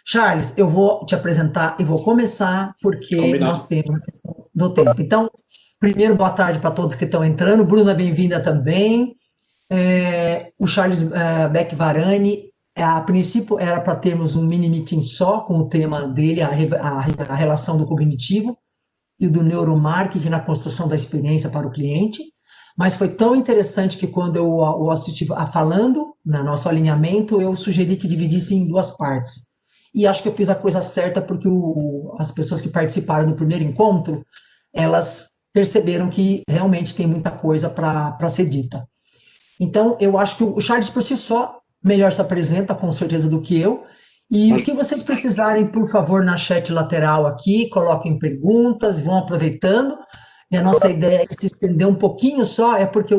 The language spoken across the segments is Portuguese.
Charles, eu vou te apresentar e vou começar porque Combinado. nós temos a questão do tempo. Então, primeiro, boa tarde para todos que estão entrando. Bruna, bem-vinda também. O Charles Beck Varane, a princípio era para termos um mini meeting só com o tema dele, a relação do cognitivo e do neuromarketing na construção da experiência para o cliente, mas foi tão interessante que quando eu o assisti falando, no nosso alinhamento, eu sugeri que dividisse em duas partes. E acho que eu fiz a coisa certa porque as pessoas que participaram do primeiro encontro, elas perceberam que realmente tem muita coisa para ser dita. Então, eu acho que o Charles, por si só, melhor se apresenta, com certeza, do que eu. E o Mas, que vocês precisarem, por favor, na chat lateral aqui, coloquem perguntas, vão aproveitando. E a nossa ideia é se estender um pouquinho só, é porque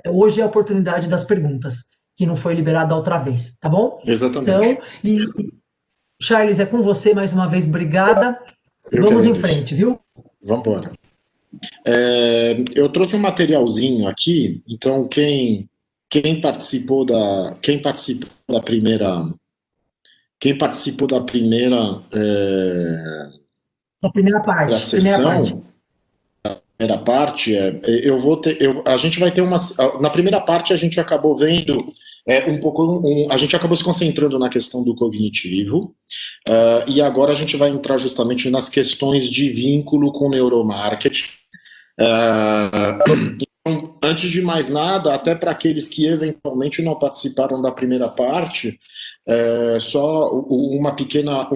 hoje é a oportunidade das perguntas, que não foi liberada da outra vez, tá bom? Então, exatamente. Charles, é com você mais uma vez, obrigada. Eu que Vamos em agradeço. frente, viu? Vamos embora. Eu trouxe um materialzinho aqui, então quem participou da A primeira parte, primeira parte. sessão, primeira parte, a gente vai ter na primeira parte a gente acabou vendo a gente acabou se concentrando na questão do cognitivo, e agora a gente vai entrar justamente nas questões de vínculo com neuromarketing. Então, antes de mais nada, até para aqueles que eventualmente não participaram da primeira parte, só uma pequena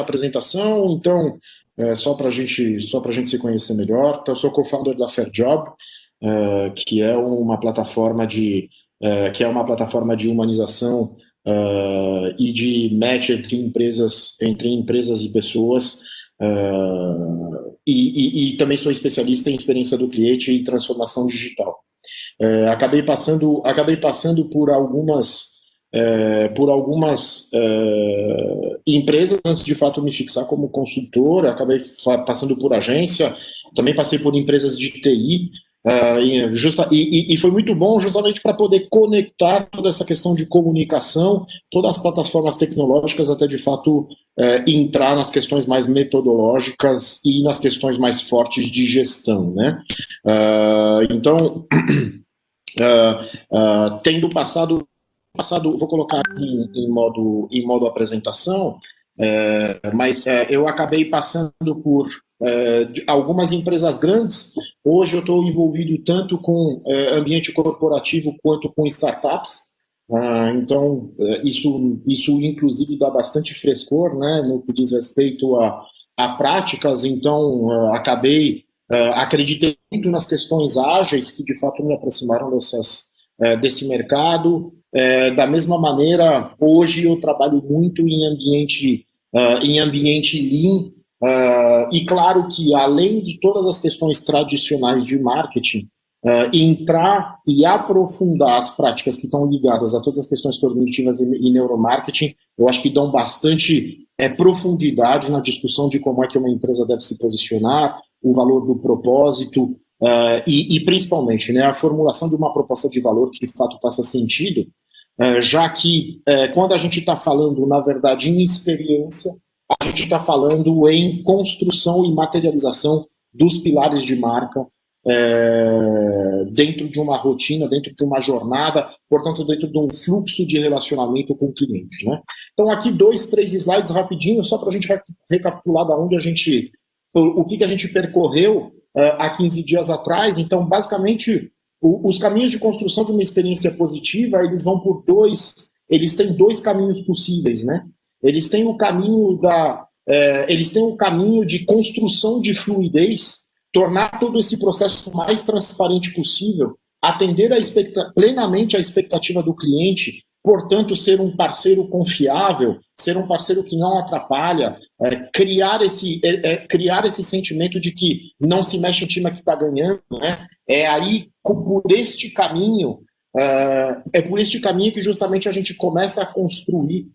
apresentação. Então, só para a gente se conhecer melhor. Então, eu sou co-founder da FairJob, que é uma plataforma de humanização e de match entre empresas e pessoas. E também sou especialista em experiência do cliente e transformação digital. Acabei passando por algumas empresas antes de fato me fixar como consultor. Acabei passando por agência, também passei por empresas de TI. E foi muito bom justamente para poder conectar toda essa questão de comunicação, todas as plataformas tecnológicas, até de fato entrar nas questões mais metodológicas e nas questões mais fortes de gestão, né? Então, tendo passado, vou colocar aqui em modo apresentação, mas eu acabei passando por algumas empresas grandes. Hoje eu estou envolvido tanto com ambiente corporativo quanto com startups. Então, isso inclusive dá bastante frescor, né, no que diz respeito a práticas. Então, acreditei muito nas questões ágeis que de fato me aproximaram desse mercado. Da mesma maneira, hoje eu trabalho muito em ambiente lean, e claro que além de todas as questões tradicionais de marketing, entrar e aprofundar as práticas que estão ligadas a todas as questões cognitivas e neuromarketing, eu acho que dão bastante profundidade na discussão de como é que uma empresa deve se posicionar, o valor do propósito, e principalmente, né, a formulação de uma proposta de valor que de fato faça sentido, já que quando a gente está falando, na verdade, em experiência, a gente está falando em construção e materialização dos pilares de marca, dentro de uma rotina, dentro de uma jornada, portanto, dentro de um fluxo de relacionamento com o cliente, né? Então, aqui 2, 3 slides rapidinho, só para a gente recapitular o que a gente percorreu há 15 dias atrás. Então, basicamente, os caminhos de construção de uma experiência positiva, eles têm dois caminhos possíveis, né? Eles têm o caminho de construção de fluidez, tornar todo esse processo o mais transparente possível, atender plenamente a expectativa do cliente, portanto, ser um parceiro confiável, ser um parceiro que não atrapalha, criar esse sentimento de que não se mexe em time que está ganhando, né? Por este caminho, que justamente a gente começa a construir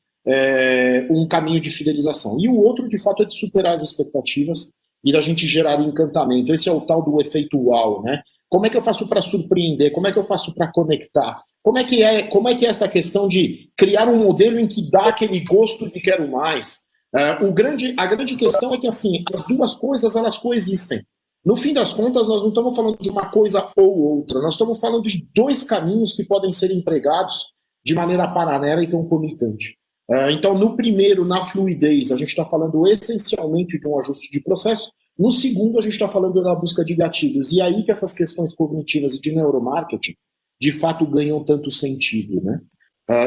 um caminho de fidelização. E o outro, de fato, é de superar as expectativas e da gente gerar encantamento. Esse é o tal do efeito uau, né? Como é que eu faço para surpreender? Como é que eu faço para conectar? Como é que é essa questão de criar um modelo em que dá aquele gosto de quero mais? A grande questão é que, assim, as duas coisas, elas coexistem. No fim das contas, nós não estamos falando de uma coisa ou outra, nós estamos falando de dois caminhos que podem ser empregados de maneira paralela e concomitante. Então, no primeiro, na fluidez, a gente está falando essencialmente de um ajuste de processo. No segundo, a gente está falando da busca de gatilhos. E aí que essas questões cognitivas e de neuromarketing, de fato, ganham tanto sentido, né?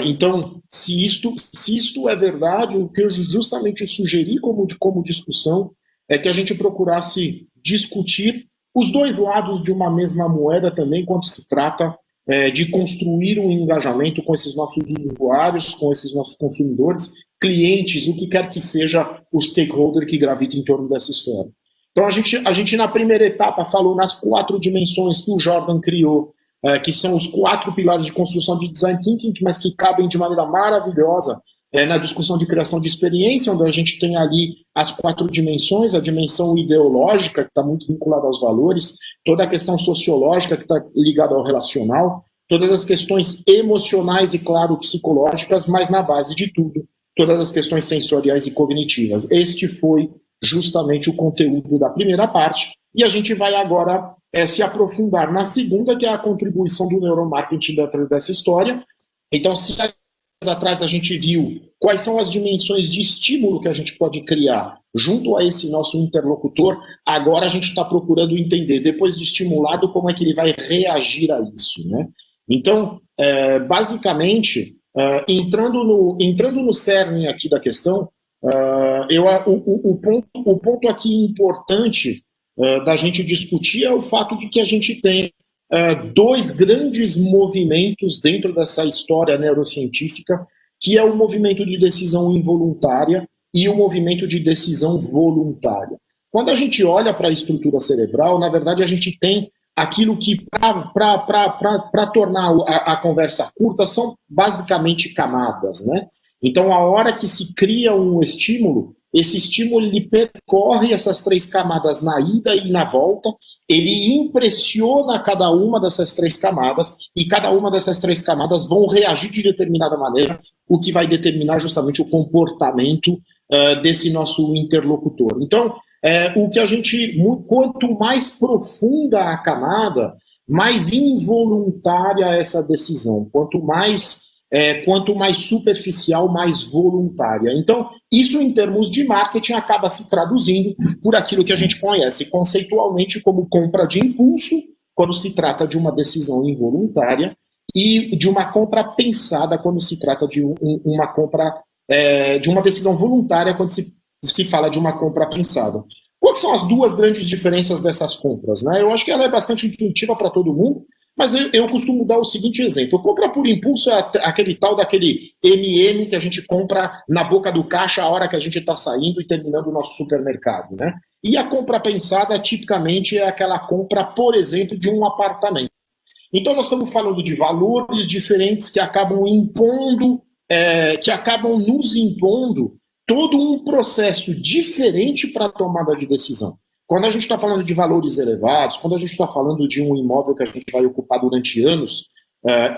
Então, se isto é verdade, o que eu justamente sugeri como discussão é que a gente procurasse discutir os dois lados de uma mesma moeda também, quando se trata de construir um engajamento com esses nossos usuários, com esses nossos consumidores, clientes, o que quer que seja o stakeholder que gravita em torno dessa história. Então, a gente na primeira etapa falou nas 4 dimensões que o Jordan criou, que são os 4 pilares de construção de design thinking, mas que cabem de maneira maravilhosa na discussão de criação de experiência, onde a gente tem ali as 4 dimensões, a dimensão ideológica, que está muito vinculada aos valores, toda a questão sociológica, que está ligada ao relacional, todas as questões emocionais e, claro, psicológicas, mas na base de tudo, todas as questões sensoriais e cognitivas. Este foi justamente o conteúdo da primeira parte, e a gente vai agora se aprofundar na segunda, que é a contribuição do neuromarketing dentro dessa história. Então, se atrás a gente viu quais são as dimensões de estímulo que a gente pode criar junto a esse nosso interlocutor, agora a gente está procurando entender, depois de estimulado, como é que ele vai reagir a isso, né? Então, basicamente, entrando no cerne aqui da questão, o ponto aqui importante da gente discutir é o fato de que a gente tem 2 grandes movimentos dentro dessa história neurocientífica, que é o movimento de decisão involuntária e o movimento de decisão voluntária. Quando a gente olha para a estrutura cerebral, na verdade, a gente tem aquilo que, para tornar a conversa curta, são basicamente camadas, né? Então, a hora que se cria um estímulo, esse estímulo ele percorre essas 3 camadas na ida e na volta, ele impressiona cada uma dessas 3 camadas, e cada uma dessas 3 camadas vão reagir de determinada maneira, o que vai determinar justamente o comportamento desse nosso interlocutor. Então, quanto mais profunda a camada, mais involuntária essa decisão, quanto mais superficial, mais voluntária. Então, isso em termos de marketing acaba se traduzindo por aquilo que a gente conhece conceitualmente como compra de impulso, quando se trata de uma decisão involuntária, e de uma compra pensada, quando se trata de uma compra, de uma decisão voluntária, quando se fala de uma compra pensada. Quais são as 2 grandes diferenças dessas compras, né? Eu acho que ela é bastante intuitiva para todo mundo, mas eu costumo dar o seguinte exemplo. Compra por impulso é aquele tal daquele MM que a gente compra na boca do caixa a hora que a gente está saindo e terminando o nosso supermercado, né? E a compra pensada, tipicamente, é aquela compra, por exemplo, de um apartamento. Então, nós estamos falando de valores diferentes que acabam nos impondo todo um processo diferente para a tomada de decisão. Quando a gente está falando de valores elevados, quando a gente está falando de um imóvel que a gente vai ocupar durante anos,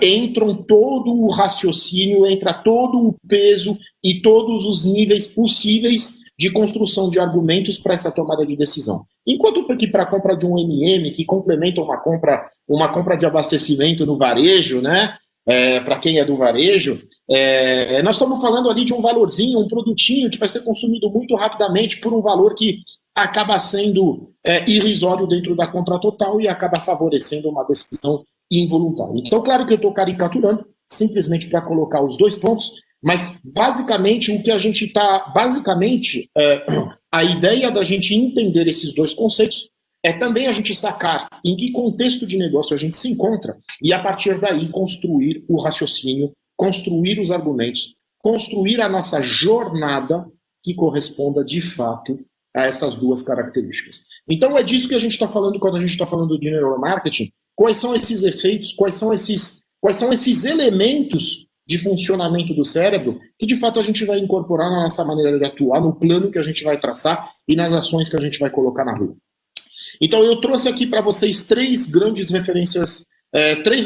entram todo o raciocínio, entra todo o peso e todos os níveis possíveis de construção de argumentos para essa tomada de decisão. Enquanto que para a compra de um MM, que complementa uma compra de abastecimento no varejo, né? Para quem é do varejo, nós estamos falando ali de um valorzinho, um produtinho que vai ser consumido muito rapidamente por um valor que acaba sendo irrisório dentro da compra total e acaba favorecendo uma decisão involuntária. Então, claro que eu estou caricaturando, simplesmente para colocar os 2 pontos, mas basicamente o que a gente está... Basicamente, a ideia da gente entender esses 2 conceitos é também a gente sacar em que contexto de negócio a gente se encontra e, a partir daí, construir o raciocínio, construir os argumentos, construir a nossa jornada que corresponda, de fato, a essas 2 características. Então, é disso que a gente está falando quando a gente está falando de neuromarketing. Quais são esses efeitos, quais são esses elementos de funcionamento do cérebro que, de fato, a gente vai incorporar na nossa maneira de atuar, no plano que a gente vai traçar e nas ações que a gente vai colocar na rua. Então, eu trouxe aqui para vocês 3 grandes referências, 3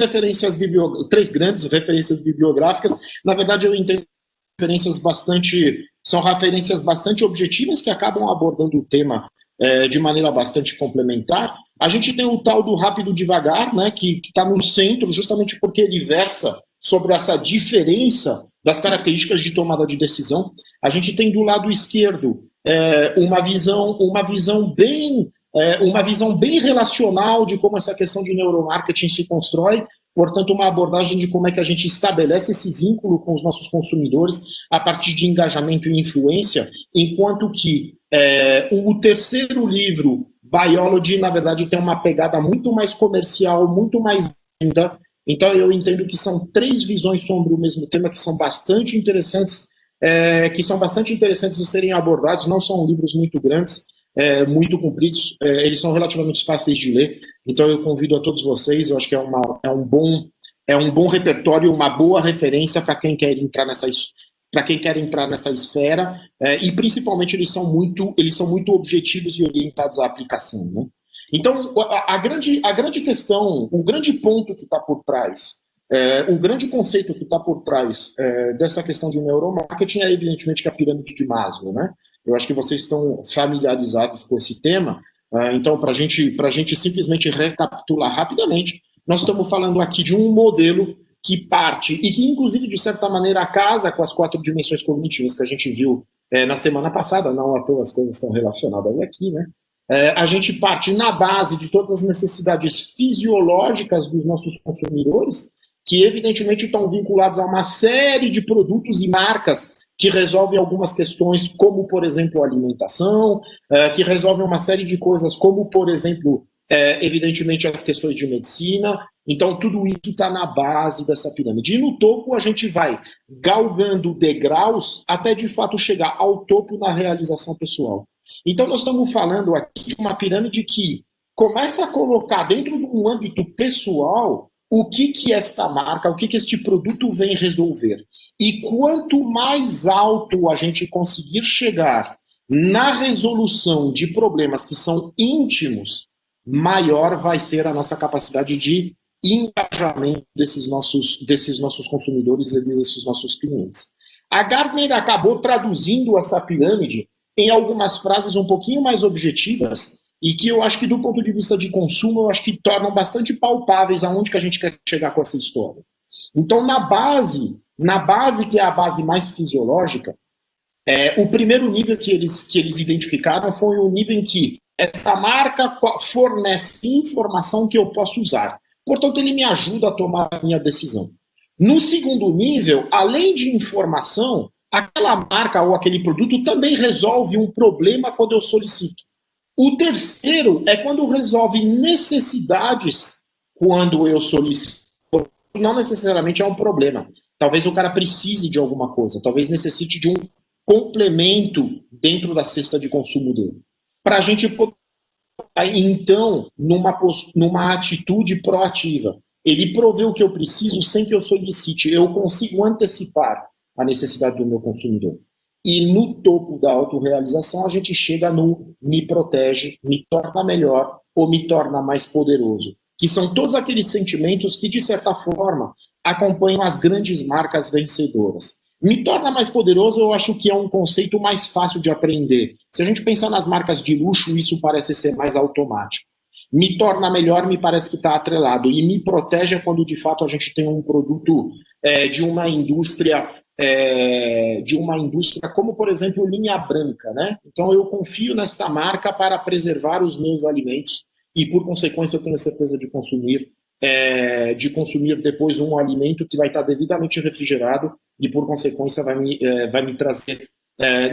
grandes referências bibliográficas. Na verdade, eu entendo são referências bastante objetivas que acabam abordando o tema de maneira bastante complementar. A gente tem o tal do Rápido Devagar, né, que está no centro justamente porque ele versa sobre essa diferença das características de tomada de decisão. A gente tem do lado esquerdo uma visão bem relacional de como essa questão de neuromarketing se constrói, portanto, uma abordagem de como é que a gente estabelece esse vínculo com os nossos consumidores a partir de engajamento e influência, enquanto que o terceiro livro, Biology, na verdade, tem uma pegada muito mais comercial, muito mais venda. Então, eu entendo que são 3 visões sobre o mesmo tema que são bastante interessantes, de serem abordados. Não são livros muito grandes, muito compridos, eles são relativamente fáceis de ler. Então, eu convido a todos vocês. Eu acho que é um bom repertório, uma boa referência para quem quer entrar nessa esfera, e principalmente eles são muito objetivos e orientados à aplicação, né? Então, a grande questão, o grande ponto que está por trás, o grande conceito que está por trás dessa questão de neuromarketing é, evidentemente, que a pirâmide de Maslow, né? Eu acho que vocês estão familiarizados com esse tema, então, para a gente simplesmente recapitular rapidamente, nós estamos falando aqui de um modelo que parte, e que, inclusive, de certa maneira, casa com as 4 dimensões cognitivas que a gente viu na semana passada, não à toa as coisas estão relacionadas aqui, né? A gente parte na base de todas as necessidades fisiológicas dos nossos consumidores, que evidentemente estão vinculados a uma série de produtos e marcas que resolvem algumas questões, como, por exemplo, alimentação, que resolvem uma série de coisas, como, por exemplo, evidentemente, as questões de medicina. Então, tudo isso está na base dessa pirâmide. E no topo, a gente vai galgando degraus até, de fato, chegar ao topo na realização pessoal. Então, nós estamos falando aqui de uma pirâmide que começa a colocar dentro de um âmbito pessoal o que esta marca, o que este produto vem resolver. E quanto mais alto a gente conseguir chegar na resolução de problemas que são íntimos, maior vai ser a nossa capacidade de engajamento desses nossos consumidores e desses nossos clientes. A Gartner acabou traduzindo essa pirâmide em algumas frases um pouquinho mais objetivas e que eu acho que, do ponto de vista de consumo, eu acho que tornam bastante palpáveis aonde que a gente quer chegar com essa história. Então, na base, que é a base mais fisiológica, o primeiro nível que eles identificaram foi o nível em que essa marca fornece informação que eu posso usar. Portanto, ele me ajuda a tomar a minha decisão. No segundo nível, além de informação, aquela marca ou aquele produto também resolve um problema quando eu solicito. O terceiro é quando resolve necessidades quando eu solicito. Não necessariamente é um problema. Talvez o cara precise de alguma coisa, talvez necessite de um complemento dentro da cesta de consumo dele. Para a gente poder, então, numa atitude proativa, ele provê o que eu preciso sem que eu solicite. Eu consigo antecipar a necessidade do meu consumidor. E no topo da autorrealização, a gente chega no me protege, me torna melhor ou me torna mais poderoso. Que são todos aqueles sentimentos que, de certa forma, acompanham as grandes marcas vencedoras. Me torna mais poderoso, eu acho que é um conceito mais fácil de aprender. Se a gente pensar nas marcas de luxo, isso parece ser mais automático. Me torna melhor, me parece que está atrelado. E me protege é quando, de fato, a gente tem um produto de uma indústria como, por exemplo, linha branca, né? Então, eu confio nesta marca para preservar os meus alimentos e, por consequência, eu tenho certeza de consumir depois um alimento que vai estar devidamente refrigerado e, por consequência, vai me trazer,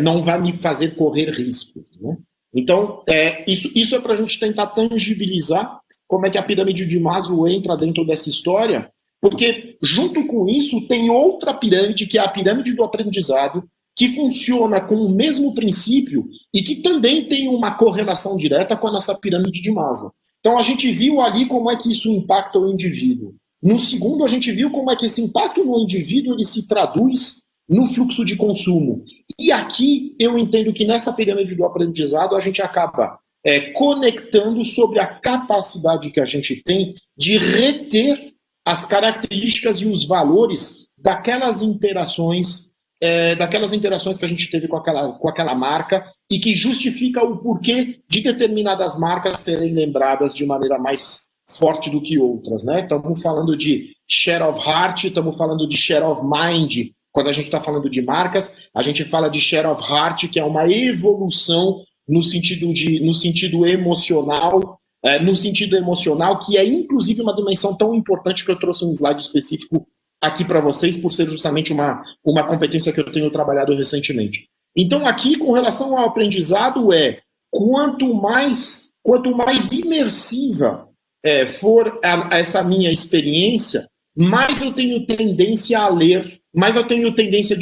não vai me fazer correr riscos, né? Então, isso é para a gente tentar tangibilizar como é que a pirâmide de Maslow entra dentro dessa história, porque, junto com isso, tem outra pirâmide, que é a pirâmide do aprendizado, que funciona com o mesmo princípio e que também tem uma correlação direta com a nossa pirâmide de Maslow. Então, a gente viu ali como é que isso impacta o indivíduo. No segundo, a gente viu como é que esse impacto no indivíduo ele se traduz no fluxo de consumo. E aqui, eu entendo que nessa pirâmide do aprendizado, a gente acaba conectando sobre a capacidade que a gente tem de reter as características e os valores daquelas interações daquelas interações que a gente teve com aquela marca e que justifica o porquê de determinadas marcas serem lembradas de maneira mais forte do que outras, né? Estamos falando de share of heart, estamos falando de share of mind. Quando a gente está falando de marcas, a gente fala de share of heart, que é uma evolução no sentido emocional, que é inclusive uma dimensão tão importante que eu trouxe um slide específico aqui para vocês, por ser justamente uma competência que eu tenho trabalhado recentemente. Então, aqui, com relação ao aprendizado, quanto mais imersiva for essa minha experiência, mais eu tenho tendência a ler, mais eu tenho tendência,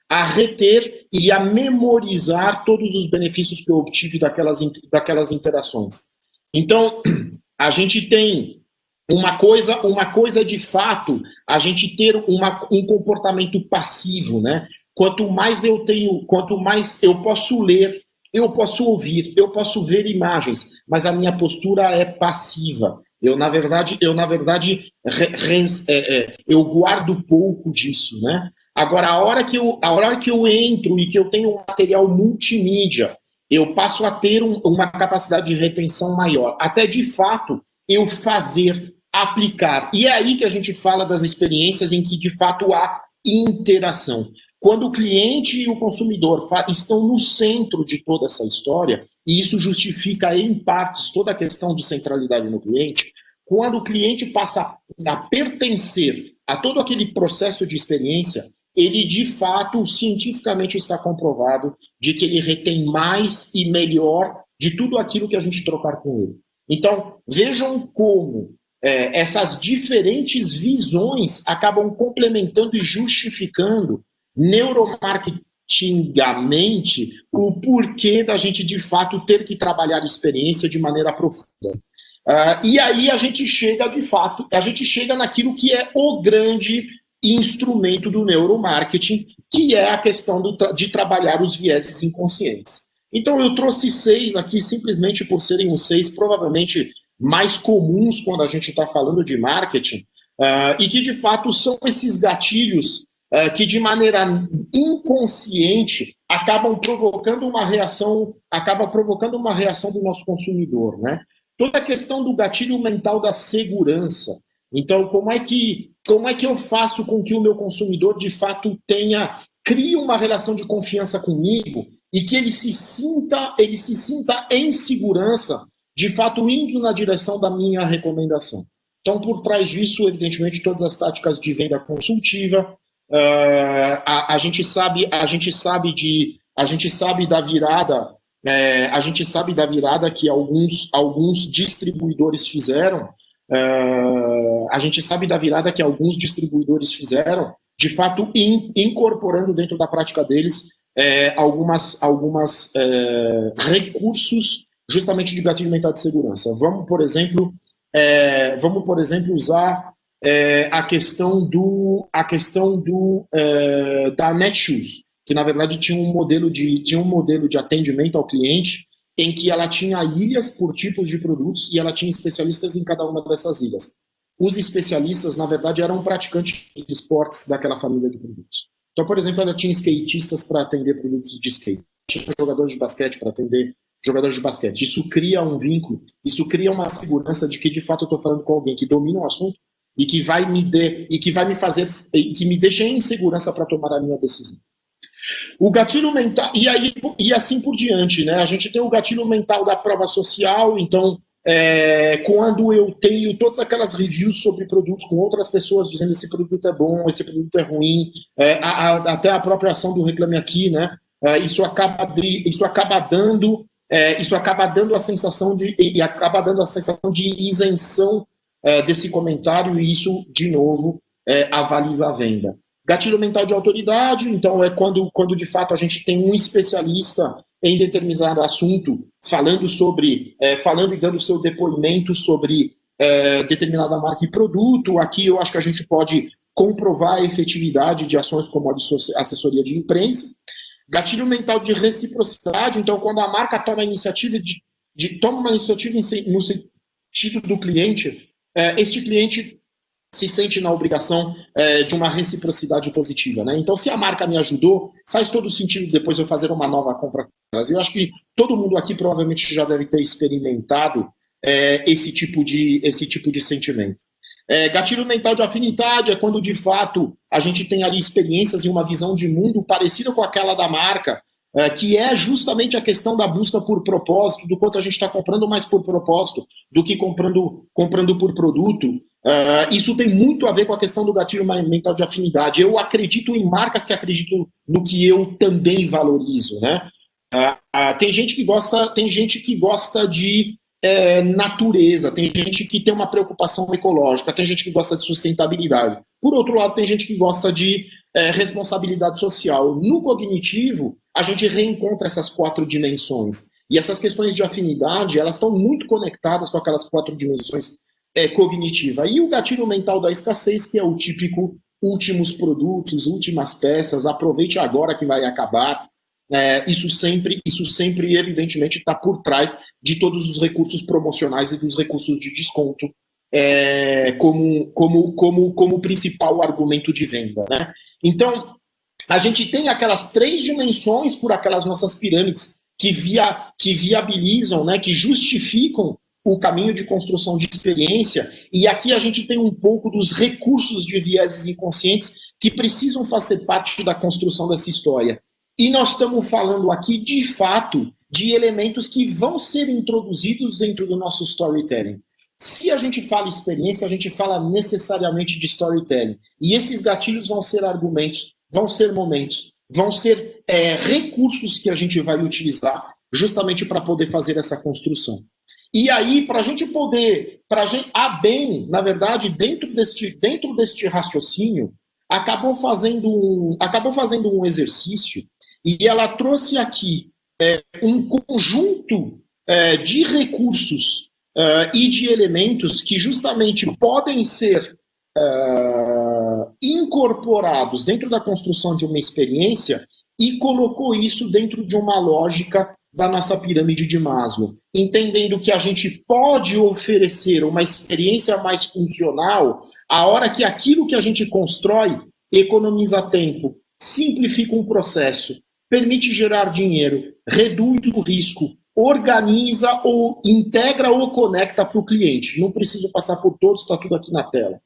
a reter e a memorizar todos os benefícios que eu obtive daquelas interações. Então, a gente tem uma coisa de fato, a gente ter um comportamento passivo, né? Quanto mais eu posso ler, eu posso ouvir, eu posso ver imagens, mas a minha postura é passiva. Eu, na verdade, eu guardo pouco disso, né? Agora, a hora que eu entro e que eu tenho um material multimídia, eu passo a ter uma capacidade de retenção maior. Até, de fato, eu fazer, aplicar. E é aí que a gente fala das experiências em que, de fato, há interação. Quando o cliente e o consumidor estão no centro de toda essa história, e isso justifica, em partes, toda a questão de centralidade no cliente, quando o cliente passa a pertencer a todo aquele processo de experiência, ele, de fato, cientificamente está comprovado de que ele retém mais e melhor de tudo aquilo que a gente trocar com ele. Então, vejam como essas diferentes visões acabam complementando e justificando neuromarketingamente o porquê da gente, de fato, ter que trabalhar a experiência de maneira profunda. E aí a gente chega, de fato, naquilo que é o grande instrumento do neuromarketing, que é a questão de trabalhar os vieses inconscientes. Então, eu trouxe 6 aqui, simplesmente por serem os 6, provavelmente mais comuns quando a gente está falando de marketing, e que, de fato, são esses gatilhos que, de maneira inconsciente, acabam provocando uma reação do nosso consumidor, né? Toda a questão do gatilho mental da segurança. Então, como é que eu faço com que o meu consumidor, de fato, crie uma relação de confiança comigo e que ele se sinta em segurança, de fato, indo na direção da minha recomendação. Então, por trás disso, evidentemente, todas as táticas de venda consultiva, a gente sabe da virada, que alguns distribuidores fizeram. A gente sabe da virada que alguns distribuidores fizeram, de fato, incorporando dentro da prática deles algumas recursos justamente de gatilho mental de segurança. Vamos, por exemplo, usar a questão da Netshoes, que na verdade tinha um modelo de atendimento ao cliente em que ela tinha ilhas por tipos de produtos e ela tinha especialistas em cada uma dessas ilhas. Os especialistas, na verdade, eram praticantes de esportes daquela família de produtos. Então, por exemplo, ela tinha skatistas para atender produtos de skate, tinha jogadores de basquete para atender jogadores de basquete. Isso cria um vínculo, isso cria uma segurança de que, de fato, eu estou falando com alguém que domina o assunto e que me deixa em segurança para tomar a minha decisão. O gatilho mental, e assim por diante, né? A gente tem o gatilho mental da prova social, então, quando eu tenho todas aquelas reviews sobre produtos com outras pessoas dizendo esse produto é bom, esse produto é ruim, até a própria ação do Reclame Aqui, né? Isso acaba dando a sensação de isenção desse comentário, e isso, de novo, avaliza a venda. Gatilho mental de autoridade, então, é quando de fato a gente tem um especialista em determinado assunto falando e dando seu depoimento sobre determinada marca e produto. Aqui eu acho que a gente pode comprovar a efetividade de ações como a de assessoria de imprensa. Gatilho mental de reciprocidade, então, quando a marca toma a iniciativa no sentido do cliente, este cliente se sente na obrigação de uma reciprocidade positiva, né? Então, se a marca me ajudou, faz todo sentido depois eu fazer uma nova compra. Eu acho que todo mundo aqui provavelmente já deve ter experimentado esse tipo de sentimento. Gatilho mental de afinidade é quando, de fato, a gente tem ali experiências e uma visão de mundo parecida com aquela da marca, que é justamente a questão da busca por propósito, do quanto a gente está comprando mais por propósito do que comprando por produto. Isso tem muito a ver com a questão do gatilho mental de afinidade. Eu acredito em marcas que acreditam no que eu também valorizo, né? Tem gente que gosta de natureza, tem gente que tem uma preocupação ecológica, tem gente que gosta de sustentabilidade. Por outro lado, tem gente que gosta de responsabilidade social. No cognitivo, a gente reencontra essas 4 dimensões. E essas questões de afinidade, elas estão muito conectadas com aquelas 4 dimensões cognitivas. E o gatilho mental da escassez, que é o típico últimos produtos, últimas peças, aproveite agora que vai acabar. Isso sempre, evidentemente, está por trás de todos os recursos promocionais e dos recursos de desconto como principal argumento de venda, né? Então, a gente tem aquelas 3 dimensões por aquelas nossas pirâmides que viabilizam, né, que justificam o caminho de construção de experiência, e aqui a gente tem um pouco dos recursos de vieses inconscientes que precisam fazer parte da construção dessa história. E nós estamos falando aqui, de fato, de elementos que vão ser introduzidos dentro do nosso storytelling. Se a gente fala experiência, a gente fala necessariamente de storytelling. E esses gatilhos vão ser argumentos, vão ser momentos, vão ser recursos que a gente vai utilizar justamente para poder fazer essa construção. E aí, para a gente poder, a BEM, na verdade, dentro deste raciocínio, acabou fazendo um exercício, e ela trouxe aqui um conjunto de recursos e de elementos que justamente podem ser incorporados dentro da construção de uma experiência, e colocou isso dentro de uma lógica da nossa pirâmide de Maslow, entendendo que a gente pode oferecer uma experiência mais funcional a hora que aquilo que a gente constrói economiza tempo, simplifica um processo, permite gerar dinheiro, reduz o risco, organiza ou integra ou conecta para o cliente. Não preciso passar por todos, está tudo aqui na tela.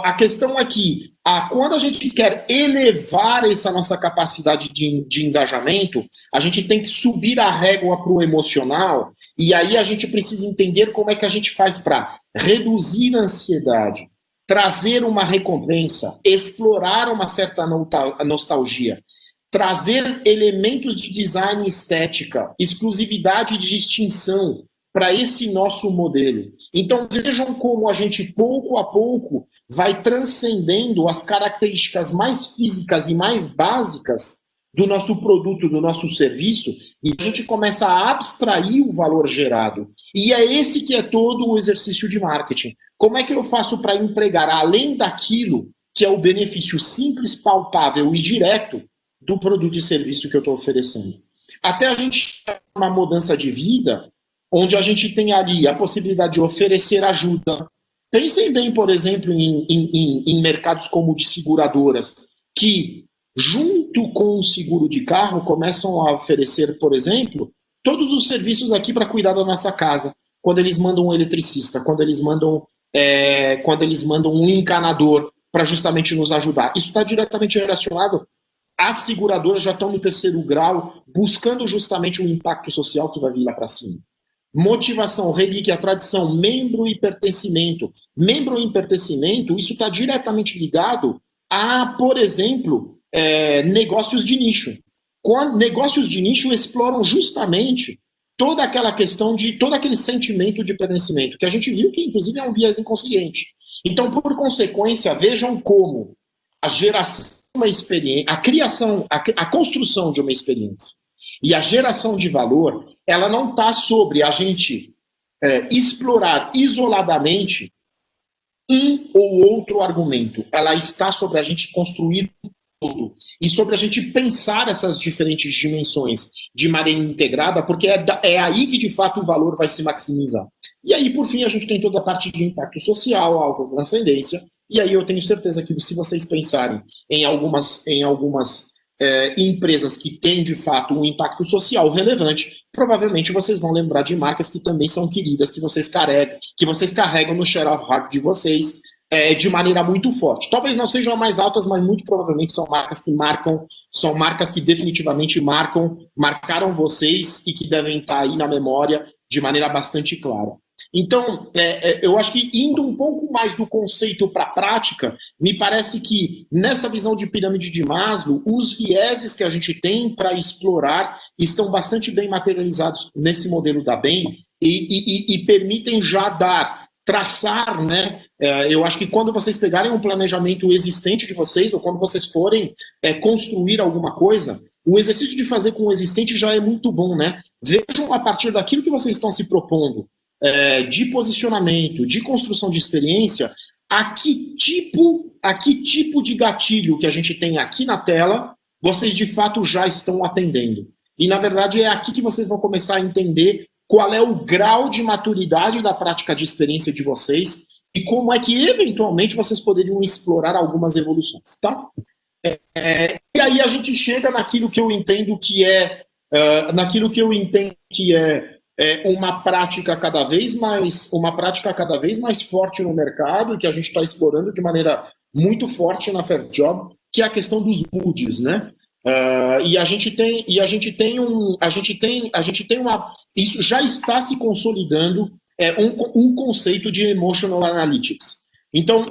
A questão é que, quando a gente quer elevar essa nossa capacidade de engajamento, a gente tem que subir a régua para o emocional, e aí a gente precisa entender como é que a gente faz para reduzir a ansiedade, trazer uma recompensa, explorar uma certa nostalgia, trazer elementos de design e estética, exclusividade e distinção para esse nosso modelo. Então, vejam como a gente, pouco a pouco, vai transcendendo as características mais físicas e mais básicas do nosso produto, do nosso serviço, e a gente começa a abstrair o valor gerado. E é esse que é todo o exercício de marketing. Como é que eu faço para entregar, além daquilo que é o benefício simples, palpável e direto do produto e serviço que eu estou oferecendo? Até a gente ter uma mudança de vida, onde a gente tem ali a possibilidade de oferecer ajuda. Pensem bem, por exemplo, em mercados como o de seguradoras, que, junto com o seguro de carro, começam a oferecer, por exemplo, todos os serviços aqui para cuidar da nossa casa. Quando eles mandam um eletricista, quando eles mandam um encanador para justamente nos ajudar. Isso está diretamente relacionado. As seguradoras já estão no 3º grau, buscando justamente o impacto social que vai vir lá para cima. Motivação, relíquia, tradição, membro e pertencimento. Membro e pertencimento, isso está diretamente ligado a, por exemplo, negócios de nicho. Negócios de nicho exploram justamente toda aquela questão todo aquele sentimento de pertencimento, que a gente viu que, inclusive, é um viés inconsciente. Então, por consequência, vejam como a geração de uma experiência, a criação, a construção de uma experiência e a geração de valor, ela não está sobre a gente explorar isoladamente um ou outro argumento. Ela está sobre a gente construir todo, e sobre a gente pensar essas diferentes dimensões de maneira integrada, porque é aí que, de fato, o valor vai se maximizar. E aí, por fim, a gente tem toda a parte de impacto social, autotranscendência, e aí eu tenho certeza que, se vocês pensarem em algumas empresas que têm, de fato, um impacto social relevante, provavelmente vocês vão lembrar de marcas que também são queridas, que vocês carregam no share of heart de vocês, de maneira muito forte. Talvez não sejam as mais altas, mas muito provavelmente são marcas que marcam, são marcas que definitivamente marcaram vocês e que devem estar aí na memória de maneira bastante clara. Então, eu acho que indo um pouco mais do conceito para a prática, me parece que nessa visão de pirâmide de Maslow, os vieses que a gente tem para explorar estão bastante bem materializados nesse modelo da BEM e permitem já traçar, né? Eu acho que quando vocês pegarem um planejamento existente de vocês, ou quando vocês forem construir alguma coisa, o exercício de fazer com o existente já é muito bom, né? Vejam a partir daquilo que vocês estão se propondo, de posicionamento, de construção de experiência, a que tipo de gatilho que a gente tem aqui na tela, vocês de fato já estão atendendo. E, na verdade, é aqui que vocês vão começar a entender qual é o grau de maturidade da prática de experiência de vocês e como é que, eventualmente, vocês poderiam explorar algumas evoluções, tá? E aí a gente chega naquilo que eu entendo que é uma prática cada vez mais forte no mercado e que a gente está explorando de maneira muito forte na Fair Job, que é a questão dos moods, né? Isso já está se consolidando, um conceito de emotional analytics. Então,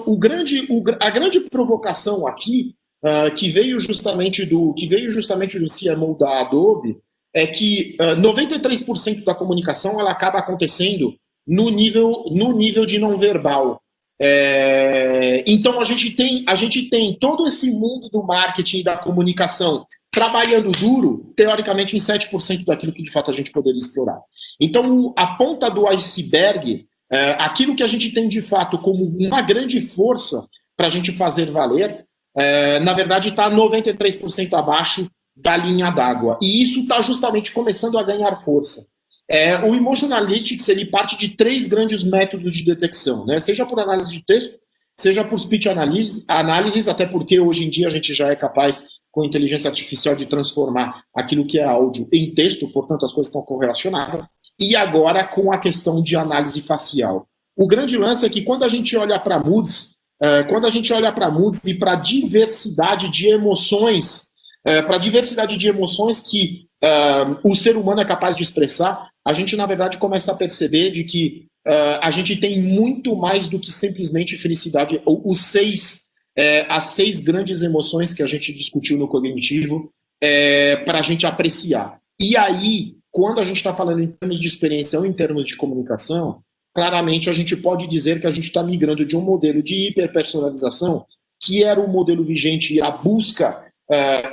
a grande provocação aqui, que veio justamente do CMO da Adobe, é que 93% da comunicação ela acaba acontecendo no nível de não verbal. Então a gente tem todo esse mundo do marketing e da comunicação trabalhando duro, teoricamente, em 7% daquilo que de fato a gente poderia explorar. Então, a ponta do iceberg, aquilo que a gente tem de fato como uma grande força para a gente fazer valer, na verdade está 93% abaixo da linha d'água. E isso está justamente começando a ganhar força. O Emotional Analytics ele parte de 3 grandes métodos de detecção, né? Seja por análise de texto, seja por speech analysis, até porque hoje em dia a gente já é capaz, com inteligência artificial, de transformar aquilo que é áudio em texto, portanto as coisas estão correlacionadas, e agora com a questão de análise facial. O grande lance é que quando a gente olha para moods, e para a diversidade de emoções, que o ser humano é capaz de expressar, a gente, na verdade, começa a perceber de que a gente tem muito mais do que simplesmente felicidade, as 6 grandes emoções que a gente discutiu no cognitivo, para a gente apreciar. E aí, quando a gente está falando em termos de experiência ou em termos de comunicação, claramente a gente pode dizer que a gente está migrando de um modelo de hiperpersonalização, que era o modelo vigente e a busca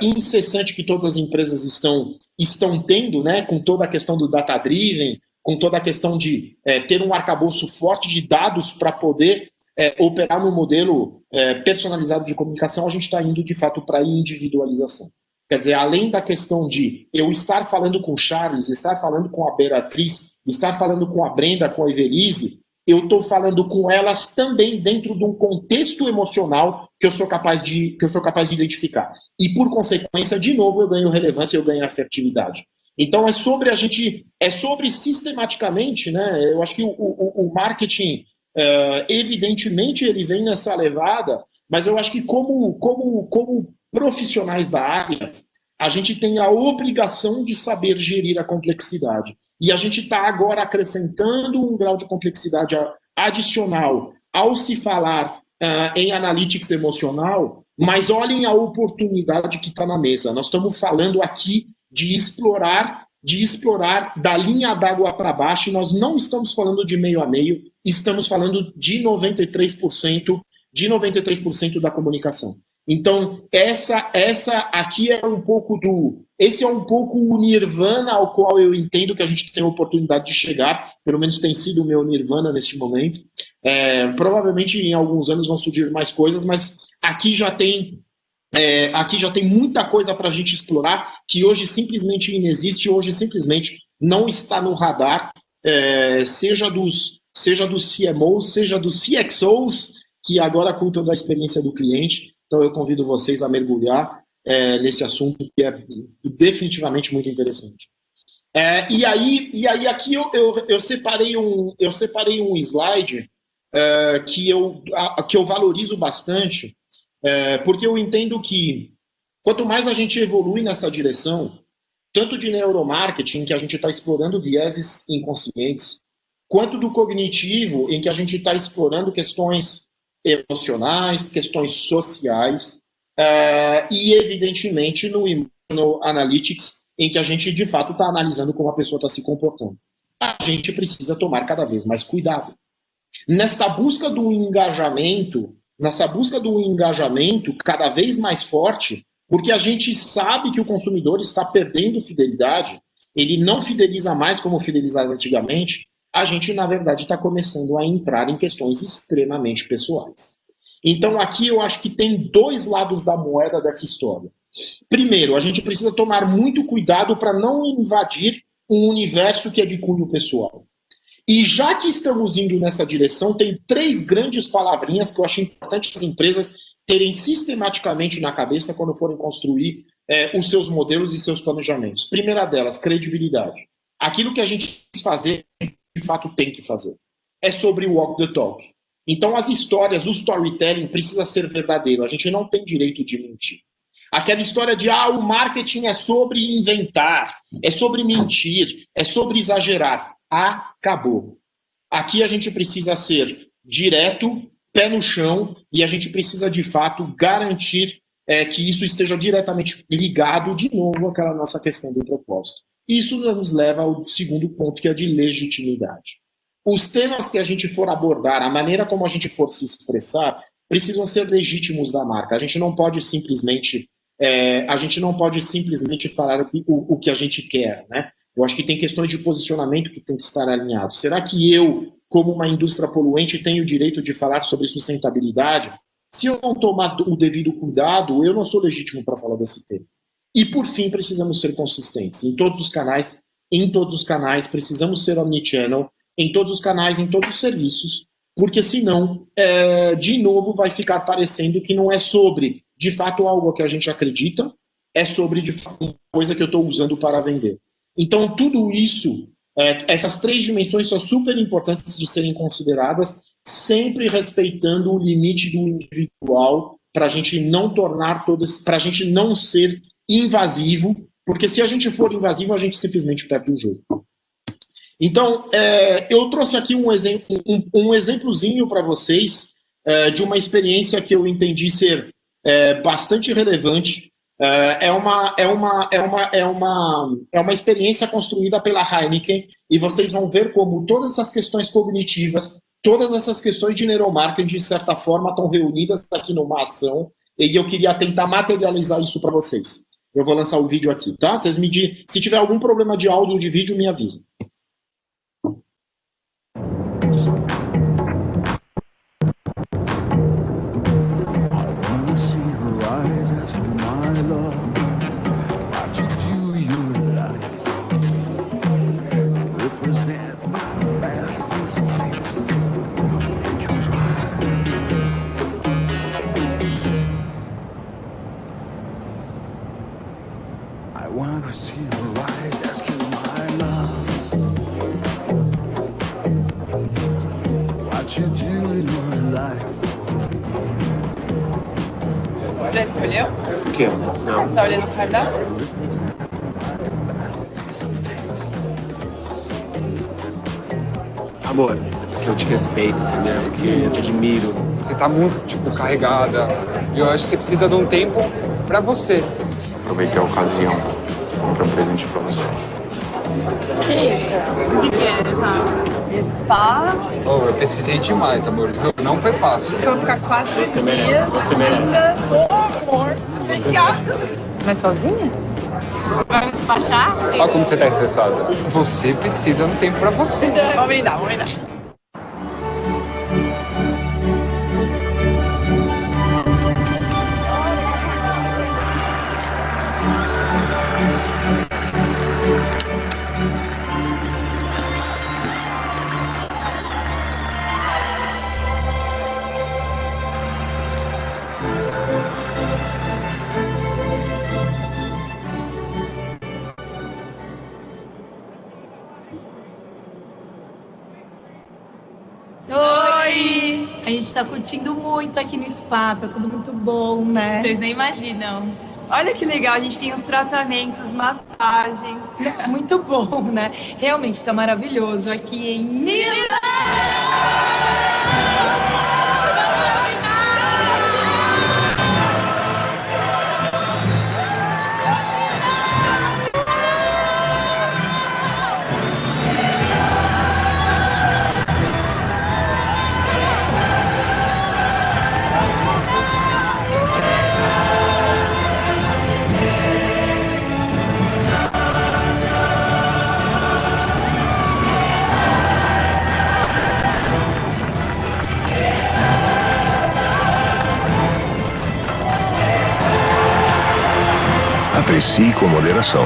incessante que todas as empresas estão tendo, né, com toda a questão do data-driven, com toda a questão de ter um arcabouço forte de dados para poder operar no modelo personalizado de comunicação, a gente está indo, de fato, para a individualização. Quer dizer, além da questão de eu estar falando com o Charles, estar falando com a Beatriz, estar falando com a Brenda, com a Evelise, eu estou falando com elas também dentro de um contexto emocional que eu sou capaz de identificar. E, por consequência, de novo, eu ganho relevância, eu ganho assertividade. Então, é sobre sistematicamente, né? Eu acho que o marketing, evidentemente, ele vem nessa levada, mas eu acho que como profissionais da área, a gente tem a obrigação de saber gerir a complexidade. E a gente está agora acrescentando um grau de complexidade adicional ao se falar em analytics emocional, mas olhem a oportunidade que está na mesa. Nós estamos falando aqui de explorar da linha d'água para baixo, e nós não estamos falando de meio a meio, estamos falando de 93% da comunicação. Então, essa aqui esse é um pouco o nirvana ao qual eu entendo que a gente tem a oportunidade de chegar, pelo menos tem sido o meu nirvana neste momento. Provavelmente em alguns anos vão surgir mais coisas, mas aqui já tem Aqui já tem muita coisa para a gente explorar que hoje simplesmente inexiste, hoje simplesmente não está no radar, seja dos CMOs, seja dos CXOs, que agora cuidam da experiência do cliente. Então eu convido vocês a mergulhar nesse assunto que é definitivamente muito interessante. E aí aqui eu separei um slide que eu valorizo bastante, porque eu entendo que quanto mais a gente evolui nessa direção, tanto de neuromarketing, que a gente está explorando vieses inconscientes, quanto do cognitivo, em que a gente está explorando questões emocionais, questões sociais, e evidentemente no Emotional Analytics, em que a gente de fato está analisando como a pessoa está se comportando. A gente precisa tomar cada vez mais cuidado. Nessa busca do engajamento cada vez mais forte, porque a gente sabe que o consumidor está perdendo fidelidade, ele não fideliza mais como fidelizava antigamente, a gente, na verdade, está começando a entrar em questões extremamente pessoais. Então, aqui eu acho que tem dois lados da moeda dessa história. Primeiro, a gente precisa tomar muito cuidado para não invadir um universo que é de cunho pessoal. E já que estamos indo nessa direção, tem 3 grandes palavrinhas que eu acho importante as empresas terem sistematicamente na cabeça quando forem construir os seus modelos e seus planejamentos. Primeira delas, credibilidade. Aquilo que a gente quis fazer, de fato tem que fazer. É sobre o walk the talk. Então as histórias, o storytelling precisa ser verdadeiro. A gente não tem direito de mentir. Aquela história de o marketing é sobre inventar, é sobre mentir, é sobre exagerar. Acabou. Aqui a gente precisa ser direto, pé no chão, e a gente precisa, de fato, garantir que isso esteja diretamente ligado, de novo, àquela nossa questão do propósito. Isso nos leva ao segundo ponto, que é de legitimidade. Os temas que a gente for abordar, a maneira como a gente for se expressar, precisam ser legítimos da marca. A gente não pode simplesmente falar o que a gente quer, né? Eu acho que tem questões de posicionamento que tem que estar alinhado. Será que eu, como uma indústria poluente, tenho o direito de falar sobre sustentabilidade? Se eu não tomar o devido cuidado, eu não sou legítimo para falar desse tema. E, por fim, precisamos ser consistentes. Em todos os canais, precisamos ser omnichannel, em todos os canais, em todos os serviços, porque senão, de novo, vai ficar parecendo que não é sobre, de fato, algo que a gente acredita, é sobre, de fato, uma coisa que eu estou usando para vender. Então, tudo isso, essas 3 dimensões são super importantes de serem consideradas, sempre respeitando o limite do individual, para a gente não para a gente não ser invasivo, porque se a gente for invasivo, a gente simplesmente perde o jogo. Então, eu trouxe aqui um exemplozinho para vocês de uma experiência que eu entendi ser bastante relevante. É uma experiência construída pela Heineken, e vocês vão ver como todas essas questões cognitivas, todas essas questões de neuromarketing, de certa forma, estão reunidas aqui numa ação, e eu queria tentar materializar isso para vocês. Eu vou lançar o vídeo aqui, tá? Vocês me dizem, se tiver algum problema de áudio ou de vídeo, me avisem. Já escolheu? O quê? Não. É só olhando o cardápio? Amor, que eu te respeito, entendeu? Que eu te admiro. Você tá muito, carregada. E eu acho que você precisa de um tempo pra você. Aproveitei a ocasião. Comprei um presente pra você. Que isso? O que é? Spa? Oh, eu pesquisei demais, amor. Não foi fácil. Eu vou ficar 4 dias. Você merece. Oh, amor. Obrigada. Mas sozinha? Vai me despachar? Sim. Olha como você tá estressada. Você precisa de um tempo pra você. Vamos brindar, vamos brindar. Oi! A gente tá curtindo muito aqui no spa, tá tudo muito bom, né? Vocês nem imaginam. Olha que legal, a gente tem os tratamentos, massagens, muito bom, né? Realmente tá maravilhoso aqui em Milão! Aprecie com moderação.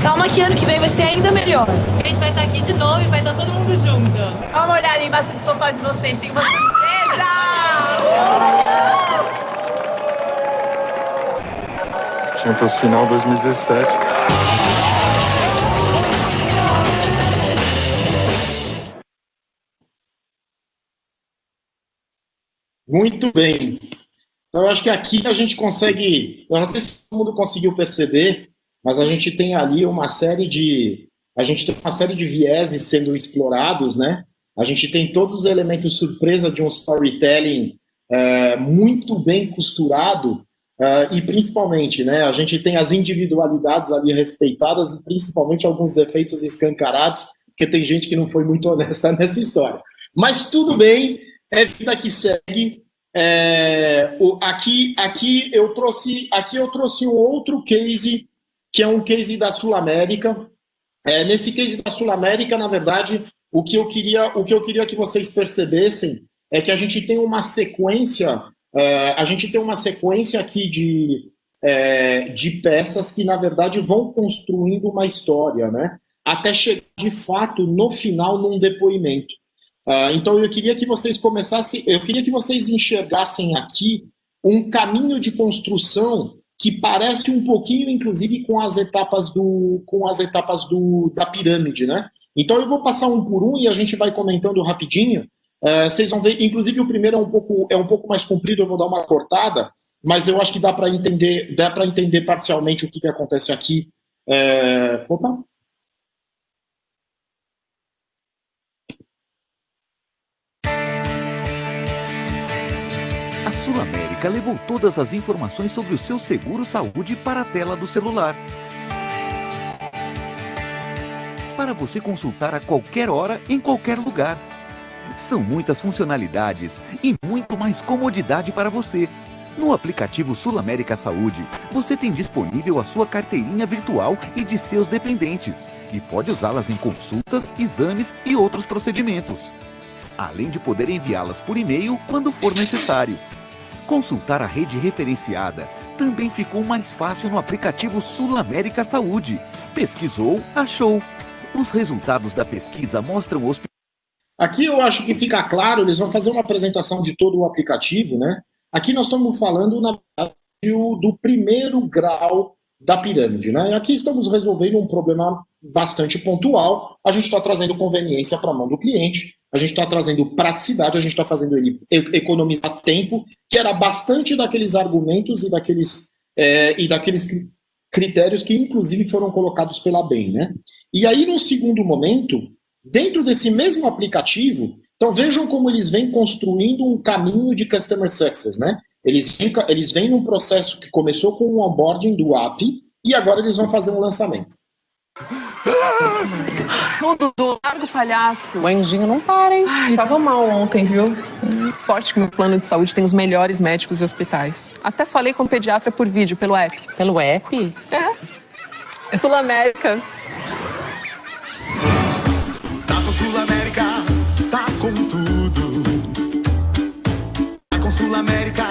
Calma que ano que vem vai ser ainda melhor. A gente vai estar aqui de novo e vai estar todo mundo junto. Dá uma olhada embaixo do sofá de vocês, tem uma surpresa! Champions Final 2017. Muito bem. Então, eu acho que aqui a gente consegue. Eu não sei se todo mundo conseguiu perceber, mas a gente tem ali uma série de. A gente tem uma série de vieses sendo explorados, né? A gente tem todos os elementos surpresa de um storytelling muito bem costurado, e principalmente, né? A gente tem as individualidades ali respeitadas e principalmente alguns defeitos escancarados, porque tem gente que não foi muito honesta nessa história. Mas tudo bem, é vida que segue. Aqui eu trouxe um outro case, que é um case da Sul-América. Nesse case da Sul-América, na verdade, o que eu queria que vocês percebessem é que a gente tem uma sequência, aqui de peças que, na verdade, vão construindo uma história, né? Até chegar, de fato, no final, num depoimento. Então, eu queria que vocês enxergassem aqui um caminho de construção que parece um pouquinho, inclusive, com as etapas da pirâmide, né? Então, eu vou passar um por um e a gente vai comentando rapidinho. Vocês vão ver, inclusive, o primeiro é um pouco mais comprido, eu vou dar uma cortada, mas eu acho que dá para entender parcialmente o que acontece aqui. Opa! A Sul-América levou todas as informações sobre o seu seguro-saúde para a tela do celular. Para você consultar a qualquer hora, em qualquer lugar. São muitas funcionalidades e muito mais comodidade para você. No aplicativo Sul-América Saúde, você tem disponível a sua carteirinha virtual e de seus dependentes, e pode usá-las em consultas, exames e outros procedimentos. Além de poder enviá-las por e-mail quando for necessário. Consultar a rede referenciada também ficou mais fácil no aplicativo Sul-América Saúde. Pesquisou, achou. Os resultados da pesquisa mostram os... Aqui eu acho que fica claro, eles vão fazer uma apresentação de todo o aplicativo, né? Aqui nós estamos falando, na verdade, do primeiro grau da pirâmide, né? E aqui estamos resolvendo um problema bastante pontual. A gente está trazendo conveniência para a mão do cliente, a gente está trazendo praticidade, a gente está fazendo ele economizar tempo, que era bastante daqueles argumentos e daqueles critérios que, inclusive, foram colocados pela BEM, né? E aí, no segundo momento, dentro desse mesmo aplicativo, então vejam como eles vêm construindo um caminho de Customer Success, né? Eles vêm num processo que começou com o onboarding do app e agora eles vão fazer um lançamento. Ô, Dudu, larga o palhaço. O anjinho não para, hein? Tava mal ontem, viu? Sorte que meu plano de saúde tem os melhores médicos e hospitais. Até falei com o pediatra por vídeo, pelo app. Pelo app? É Sul-América. Tá com Sul-América, tá com tudo. Tá com Sul-América,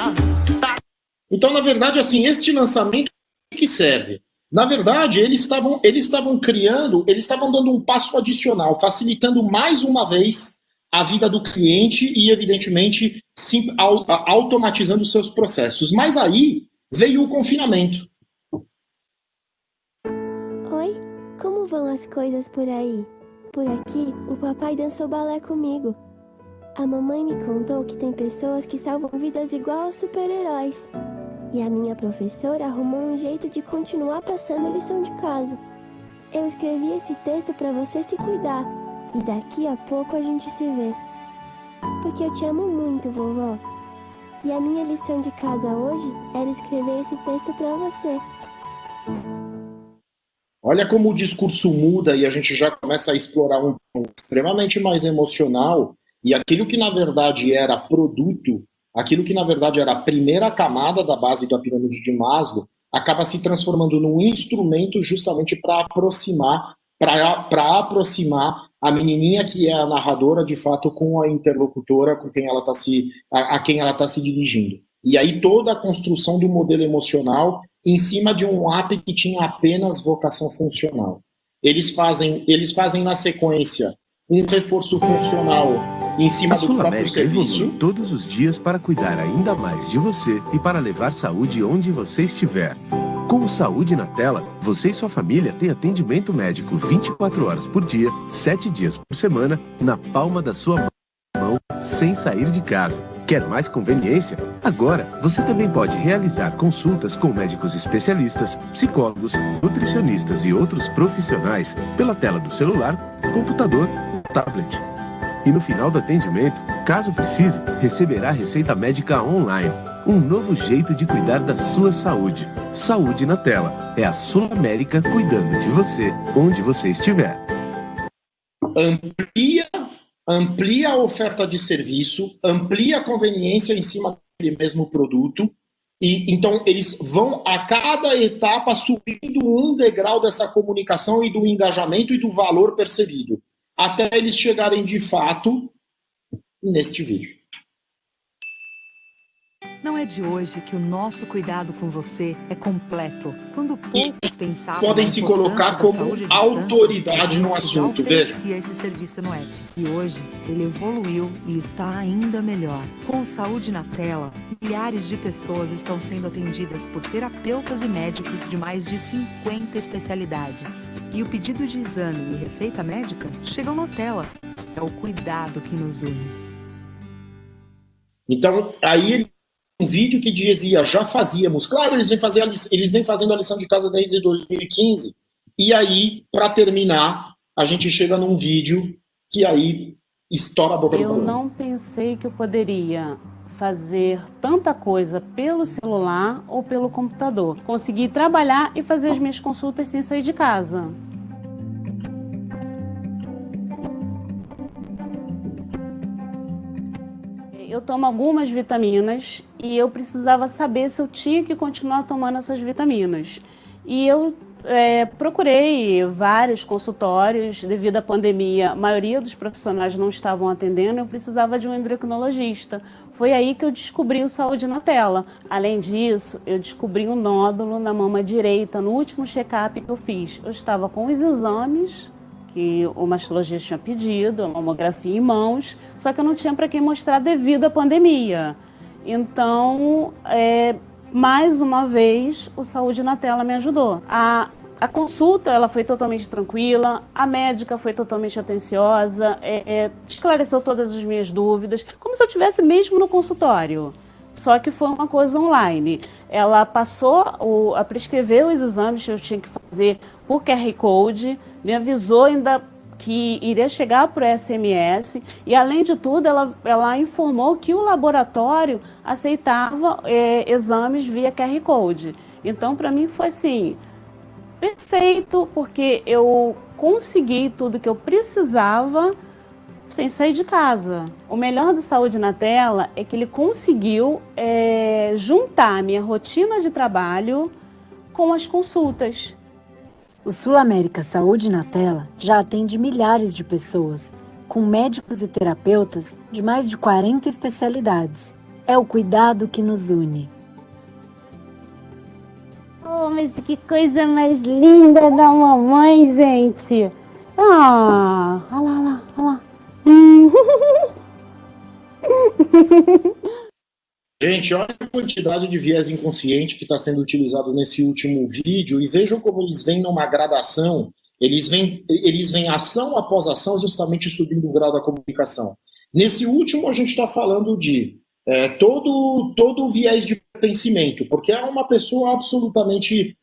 tá... Então, na verdade, assim, este lançamento que serve? Na verdade, eles estavam dando um passo adicional, facilitando mais uma vez a vida do cliente e, evidentemente, automatizando os seus processos. Mas aí veio o confinamento. Oi, como vão as coisas por aí? por aqui, o papai dançou balé comigo. A mamãe me contou que tem pessoas que salvam vidas igual aos super-heróis. E a minha professora arrumou um jeito de continuar passando a lição de casa. Eu escrevi esse texto para você se cuidar. E daqui a pouco a gente se vê. Porque eu te amo muito, vovó. E a minha lição de casa hoje era escrever esse texto para você. Olha como o discurso muda e a gente já começa a explorar um ponto extremamente mais emocional, e aquilo que na verdade era produto, aquilo que na verdade era a primeira camada da base da pirâmide de Maslow, acaba se transformando num instrumento justamente para aproximar a menininha que é a narradora de fato com a interlocutora com quem ela tá a quem ela está se dirigindo. E aí toda a construção do modelo emocional em cima de um app que tinha apenas vocação funcional. Eles fazem na sequência um reforço funcional em cima do próprio serviço. Evolui todos os dias para cuidar ainda mais de você e para levar saúde onde você estiver. Com o Saúde na Tela, você e sua família têm atendimento médico 24 horas por dia, 7 dias por semana, na palma da sua mão, sem sair de casa. Quer mais conveniência? Agora, você também pode realizar consultas com médicos especialistas, psicólogos, nutricionistas e outros profissionais pela tela do celular, computador ou tablet. E no final do atendimento, caso precise, receberá receita médica online. Um novo jeito de cuidar da sua saúde. Saúde na Tela. É a Sul América cuidando de você, onde você estiver. Amplia a oferta de serviço, amplia a conveniência em cima daquele mesmo produto, e então eles vão a cada etapa subindo um degrau dessa comunicação e do engajamento e do valor percebido, até eles chegarem de fato neste vídeo. Não é de hoje que o nosso cuidado com você é completo. Quando poucos pensavam podem se colocar como autoridade no assunto, veja. Esse serviço no app. E hoje ele evoluiu e está ainda melhor. Com Saúde na Tela, milhares de pessoas estão sendo atendidas por terapeutas e médicos de mais de 50 especialidades. E o pedido de exame e receita médica chegam na tela. É o cuidado que nos une. Então, aí um vídeo que dizia, já fazíamos. Claro, eles vêm fazendo a lição de casa desde 2015. E aí, para terminar, a gente chega num vídeo que aí estoura a boca do balão. Eu não pensei que eu poderia fazer tanta coisa pelo celular ou pelo computador. Consegui trabalhar e fazer as minhas consultas sem sair de casa. Eu tomo algumas vitaminas e eu precisava saber se eu tinha que continuar tomando essas vitaminas. E eu procurei vários consultórios, devido à pandemia, a maioria dos profissionais não estavam atendendo, eu precisava de um endocrinologista. Foi aí que eu descobri o Saúde na Tela. Além disso, eu descobri um nódulo na mama direita, no último check-up que eu fiz. Eu estava com os exames que o mastologista tinha pedido, a mamografia em mãos, só que eu não tinha para quem mostrar devido à pandemia. Então, mais uma vez, o Saúde na Tela me ajudou. A consulta ela foi totalmente tranquila, a médica foi totalmente atenciosa, esclareceu todas as minhas dúvidas, como se eu estivesse mesmo no consultório. Só que foi uma coisa online. Ela passou a prescrever os exames que eu tinha que fazer por QR Code, me avisou ainda que iria chegar por SMS e, além de tudo, ela informou que o laboratório aceitava exames via QR Code. Então, para mim, foi assim, perfeito, porque eu consegui tudo que eu precisava sem sair de casa. O melhor do Saúde na Tela é que ele conseguiu juntar a minha rotina de trabalho com as consultas. O Sul América Saúde na Tela já atende milhares de pessoas, com médicos e terapeutas de mais de 40 especialidades. É o cuidado que nos une. Oh, mas que coisa mais linda da mamãe, gente! Ah, olha lá, olha lá. Gente, olha a quantidade de viés inconsciente que está sendo utilizado nesse último vídeo e vejam como eles vêm numa gradação Eles vêm ação após ação, justamente subindo o grau da comunicação. Nesse último, a gente está falando de todo o viés de pertencimento, porque é uma pessoa absolutamente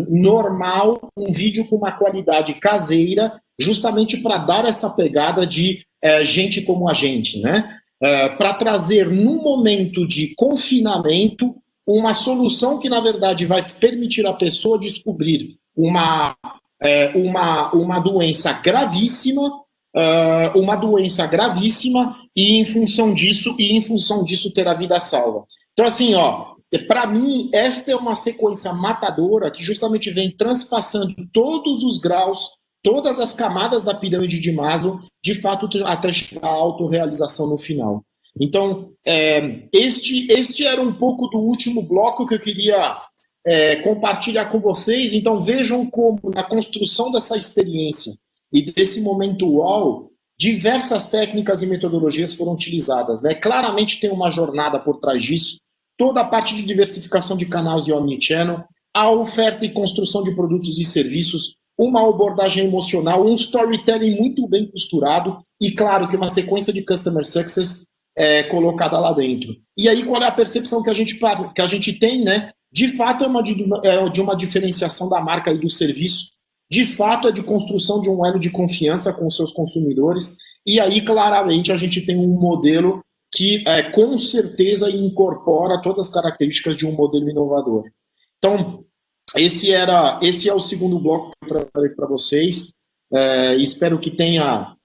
normal, um vídeo com uma qualidade caseira, justamente para dar essa pegada de gente como a gente, né? Para trazer, num momento de confinamento, uma solução que, na verdade, vai permitir à pessoa descobrir uma doença gravíssima, e em função disso ter a vida salva. Então, assim, para mim, esta é uma sequência matadora que justamente vem transpassando todos os graus, todas as camadas da pirâmide de Maslow, de fato, até chegar à autorrealização no final. Então, este era um pouco do último bloco que eu queria compartilhar com vocês. Então, vejam como, na construção dessa experiência e desse momento UOL, diversas técnicas e metodologias foram utilizadas, né? Claramente tem uma jornada por trás disso, toda a parte de diversificação de canais e omnichannel, a oferta e construção de produtos e serviços, uma abordagem emocional, um storytelling muito bem costurado e, claro, que uma sequência de customer success colocada lá dentro. E aí, qual é a percepção que a gente tem, né? De fato, é de uma diferenciação da marca e do serviço, de fato, é de construção de um elo de confiança com os seus consumidores, e aí, claramente, a gente tem um modelo que, com certeza, incorpora todas as características de um modelo inovador. Então, esse é o segundo bloco que eu preparei para vocês. Espero que tenha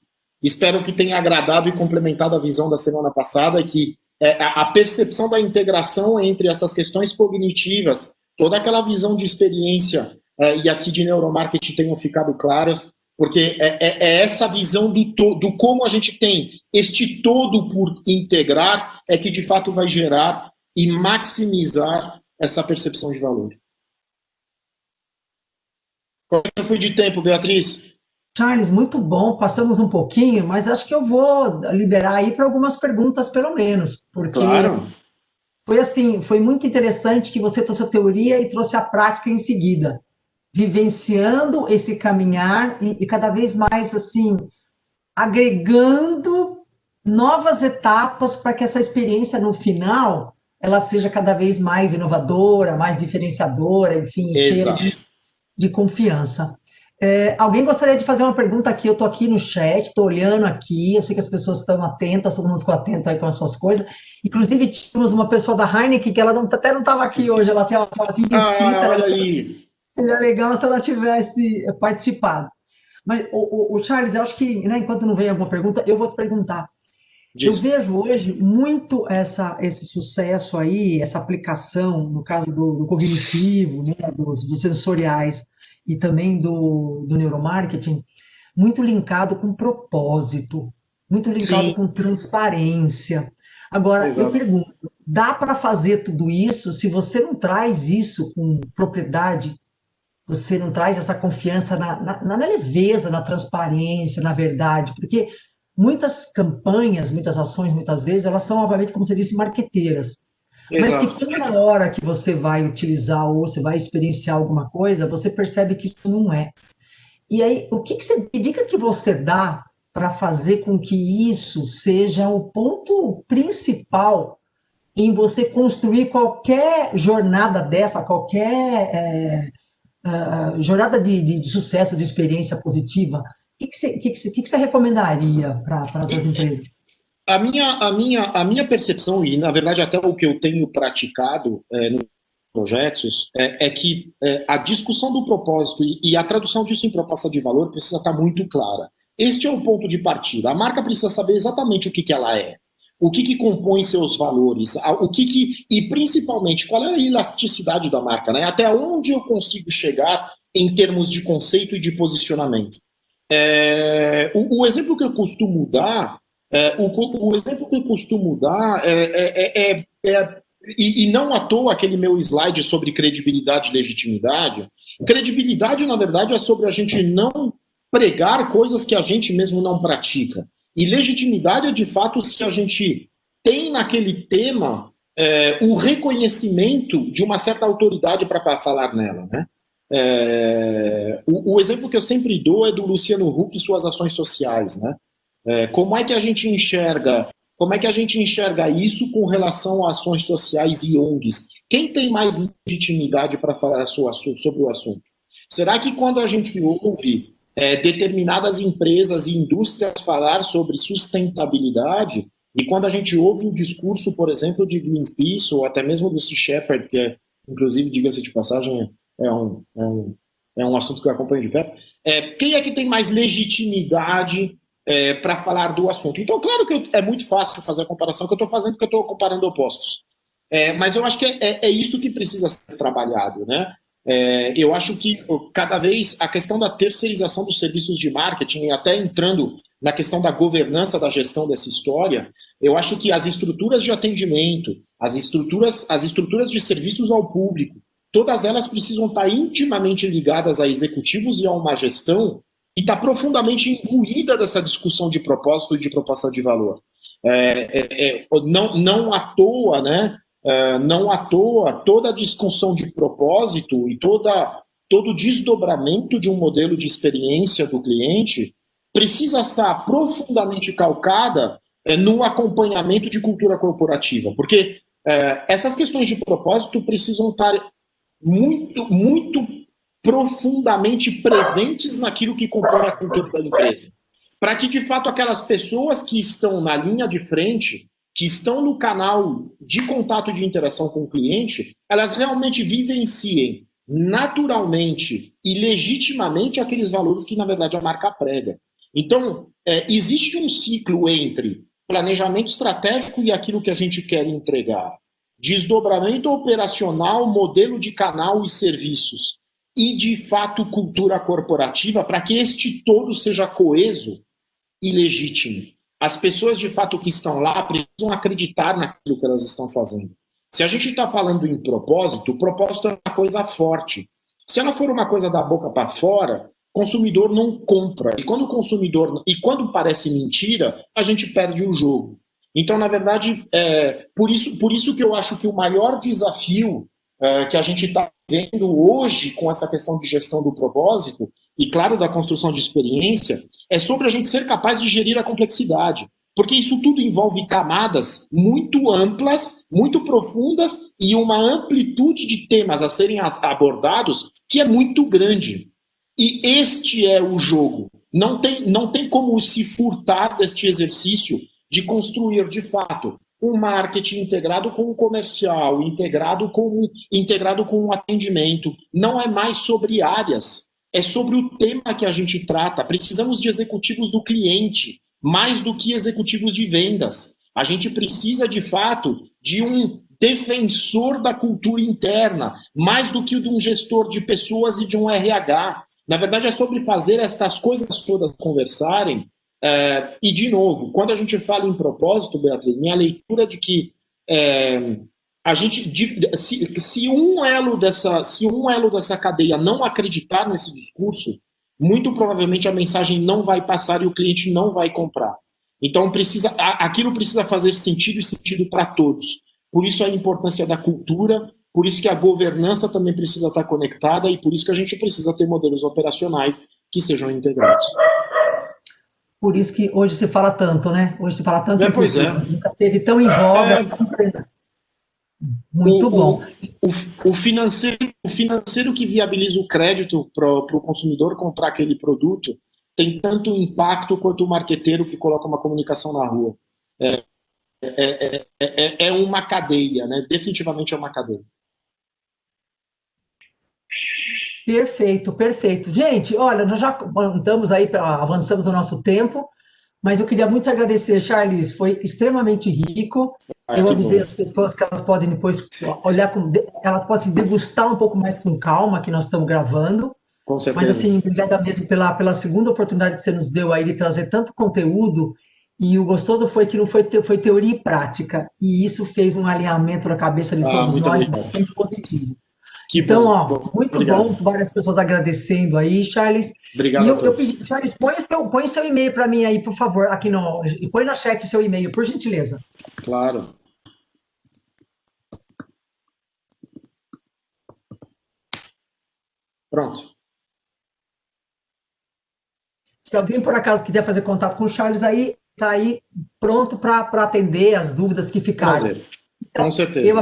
agradado e complementado a visão da semana passada, que a percepção da integração entre essas questões cognitivas, toda aquela visão de experiência e aqui de neuromarketing tenham ficado claras, porque essa visão do como a gente tem este todo por integrar que de fato vai gerar e maximizar essa percepção de valor. Como foi de tempo, Beatriz? Charles, muito bom, passamos um pouquinho, mas acho que eu vou liberar aí para algumas perguntas, pelo menos, porque claro. Foi muito interessante que você trouxe a teoria e trouxe a prática em seguida, vivenciando esse caminhar e cada vez mais, assim, agregando novas etapas para que essa experiência, no final, ela seja cada vez mais inovadora, mais diferenciadora, enfim, cheia de confiança. Alguém gostaria de fazer uma pergunta aqui? Eu estou aqui no chat, estou olhando aqui, eu sei que as pessoas estão atentas, todo mundo ficou atento aí com as suas coisas. Inclusive, tínhamos uma pessoa da Heineken que ela até não estava aqui hoje, ela tinha inscrita. Olha aí! Seria legal se ela tivesse participado. Mas, o Charles, eu acho que, né, enquanto não vem alguma pergunta, eu vou te perguntar. Eu vejo hoje muito esse sucesso aí, essa aplicação, no caso do cognitivo, né, dos sensoriais, e também do neuromarketing, muito linkado com propósito, muito linkado com transparência. Agora, eu pergunto, dá para fazer tudo isso se você não traz isso com propriedade, você não traz essa confiança na leveza, na transparência, na verdade? Porque muitas campanhas, muitas ações, muitas vezes, elas são, obviamente, como você disse, marqueteiras. Mas que toda hora que você vai utilizar ou você vai experienciar alguma coisa, você percebe que isso não é. E aí, que dica que você dá para fazer com que isso seja o ponto principal em você construir qualquer jornada dessa, qualquer jornada de sucesso, de experiência positiva? O que você recomendaria para as empresas? A minha percepção, e na verdade até o que eu tenho praticado nos projetos, é que a discussão do propósito e a tradução disso em proposta de valor precisa estar muito clara. Este é o ponto de partida. A marca precisa saber exatamente o que ela é, o que compõe seus valores, e principalmente qual é a elasticidade da marca, né? Até onde eu consigo chegar em termos de conceito e de posicionamento. O exemplo que eu costumo dar e não à toa aquele meu slide sobre credibilidade e legitimidade. Credibilidade, na verdade, é sobre a gente não pregar coisas que a gente mesmo não pratica. E legitimidade é, de fato, se a gente tem naquele tema o reconhecimento de uma certa autoridade para falar nela, né? O exemplo que eu sempre dou é do Luciano Huck e suas ações sociais, né? Como é que a gente enxerga isso com relação a ações sociais e ONGs? Quem tem mais legitimidade para falar sobre o assunto? Será que quando a gente ouve determinadas empresas e indústrias falar sobre sustentabilidade, e quando a gente ouve um discurso, por exemplo, de Greenpeace, ou até mesmo do Sea Shepherd, que é, inclusive, diga-se de passagem, é um assunto que eu acompanho de perto, quem é que tem mais legitimidade para falar do assunto? Então, claro que é muito fácil fazer a comparação que eu estou fazendo, porque eu estou comparando opostos. Mas eu acho que é isso que precisa ser trabalhado, né? Eu acho que cada vez a questão da terceirização dos serviços de marketing, e até entrando na questão da governança da gestão dessa história, eu acho que as estruturas de atendimento, as estruturas de serviços ao público, todas elas precisam estar intimamente ligadas a executivos e a uma gestão que está profundamente imbuída dessa discussão de propósito e de proposta de valor. Não à toa, né? Não à toa, toda a discussão de propósito e todo o desdobramento de um modelo de experiência do cliente precisa estar profundamente calcada no acompanhamento de cultura corporativa, porque essas questões de propósito precisam estar muito, muito profundamente presentes naquilo que compõe a cultura da empresa, para que, de fato, aquelas pessoas que estão na linha de frente, que estão no canal de contato de interação com o cliente, elas realmente vivenciem naturalmente e legitimamente aqueles valores que, na verdade, a marca prega. Então, existe um ciclo entre planejamento estratégico e aquilo que a gente quer entregar, desdobramento operacional, modelo de canal e serviços, e, de fato, cultura corporativa, para que este todo seja coeso e legítimo. As pessoas, de fato, que estão lá precisam acreditar naquilo que elas estão fazendo. Se a gente está falando em propósito, o propósito é uma coisa forte. Se ela for uma coisa da boca para fora, o consumidor não compra. E quando parece mentira, a gente perde o jogo. Então, na verdade, por isso que eu acho que o maior desafio que a gente está vendo hoje com essa questão de gestão do propósito, e claro, da construção de experiência, é sobre a gente ser capaz de gerir a complexidade. Porque isso tudo envolve camadas muito amplas, muito profundas e uma amplitude de temas a serem abordados que é muito grande. E este é o jogo. Não tem como se furtar deste exercício de construir, de fato, um marketing integrado com o comercial, integrado com o atendimento. Não é mais sobre áreas, é sobre o tema que a gente trata. Precisamos de executivos do cliente, mais do que executivos de vendas. A gente precisa, de fato, de um defensor da cultura interna, mais do que de um gestor de pessoas e de um RH. Na verdade, é sobre fazer estas coisas todas conversarem. E, de novo, quando a gente fala em propósito, Beatriz, minha leitura de que a gente, se um elo dessa cadeia não acreditar nesse discurso, muito provavelmente a mensagem não vai passar e o cliente não vai comprar. Então, aquilo precisa fazer sentido e sentido para todos. Por isso a importância da cultura, por isso que a governança também precisa estar conectada e por isso que a gente precisa ter modelos operacionais que sejam integrados. Por isso que hoje se fala tanto, né? Hoje se fala tanto. Pois é. Nunca teve tão em voga. Muito bom. O financeiro que viabiliza o crédito para o consumidor comprar aquele produto tem tanto impacto quanto o marqueteiro que coloca uma comunicação na rua. É uma cadeia, né? Definitivamente é uma cadeia. Perfeito, perfeito. Gente, olha, nós já avançamos o nosso tempo, mas eu queria muito agradecer, Charles, foi extremamente rico. Eu avisei as pessoas que elas podem depois olhar, elas podem se degustar um pouco mais com calma, que nós estamos gravando. Com certeza. Mas, assim, obrigada mesmo pela segunda oportunidade que você nos deu aí de trazer tanto conteúdo, e o gostoso foi que não foi teoria e prática, e isso fez um alinhamento na cabeça de todos nós bastante positivo. Então, muito obrigado. bom, várias pessoas agradecendo aí, Charles. Obrigado a todos. Eu pedi, Charles, põe seu e-mail para mim aí, por favor, e põe na chat seu e-mail, por gentileza. Claro. Pronto. Se alguém, por acaso, quiser fazer contato com o Charles, aí está aí pronto para atender as dúvidas que ficaram. Prazer. Com certeza. Eu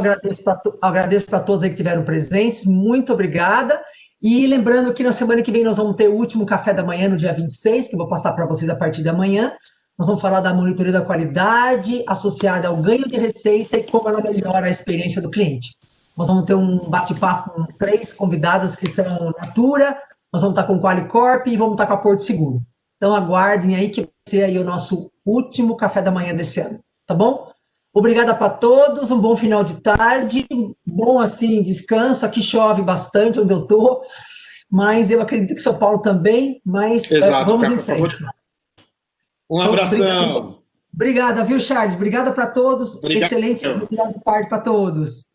agradeço para todos aí que estiveram presentes, muito obrigada. E lembrando que na semana que vem nós vamos ter o último café da manhã, no dia 26, que eu vou passar para vocês a partir da manhã. Nós vamos falar da monitoria da qualidade associada ao ganho de receita e como ela melhora a experiência do cliente. Nós vamos ter um bate-papo com 3 convidadas que são Natura, nós vamos estar com o Qualicorp e vamos estar com a Porto Seguro. Então aguardem aí que vai ser aí o nosso último café da manhã desse ano, tá bom? Obrigada para todos, um bom final de tarde, bom assim descanso, aqui chove bastante onde eu estou, mas eu acredito que São Paulo também, mas exato, vamos em frente. Um abração. Obrigada, viu, Charles? Obrigada para todos, excelente final de tarde para todos.